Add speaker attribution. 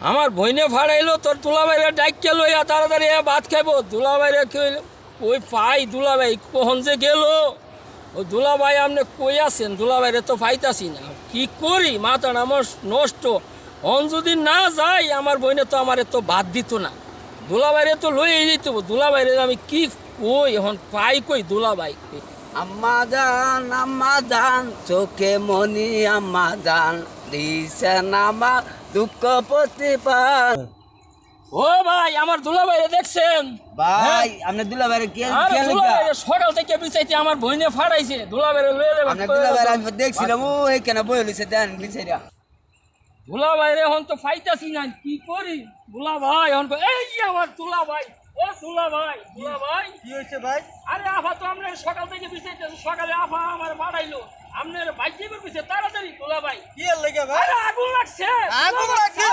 Speaker 1: আমার বইনে ফাড়াইলো তোর দুলাভাইরে ডাইকে লইয়া তাড়াতাড়ি ভাত খাইব। দুলাভাইরে কইল ওই পাই দুলাভাই কখন যে গেল। ও দুলাভাই আপনি কই আছেন? দুলাভাইরে তো পাইতাছি না, কি করি? মাথাটা আমার নষ্ট। অন যদি না যাই আমার বইনে তো আমার তো ভাত দিত না। দুলাভাইরে তো লইয়ে যেত, দুলাভাইরে আমি কি কই এখন পাই কই দুলাভাই?
Speaker 2: আম্মা জান চোখে মনি আম্মা জান দিছেন আমার দুঃখ প্রতিপাল।
Speaker 1: ও ভাই আমার দুলাভাইরে দেখছেন?
Speaker 2: ভাই আপনি দুলাভাইরে কি
Speaker 1: আরে দুলাভাইরে সকাল থেকে বিচাইতে আমার বইনে ফাড়াইছে। দুলাভাইরে লইয়ে
Speaker 2: আপনি
Speaker 1: যাবেন।
Speaker 2: দুলাভাইরে আমি দেখছিলাম ও এখানে বই লইছে দেন বিছাইরা।
Speaker 1: দুলাভাইরে এখন তো ফাইতাছি না, কি করি? দুলাভাই এখন এই যে আমার দুলাভাই, ও দুলাভাই, দুলাভাই
Speaker 2: কি হইছে ভাই?
Speaker 1: আরে আফা তো আপনার সকাল থেকে বিচাইতেছে, সকালে আফা আমার বাড়াইলো আপনার বাইক যাইবার পিছে তাড়াতাড়ি দুলাভাই।
Speaker 2: কি এর লাগা ভাই?
Speaker 1: আরে আগুন লাগছে,
Speaker 2: আগুন লাগছে?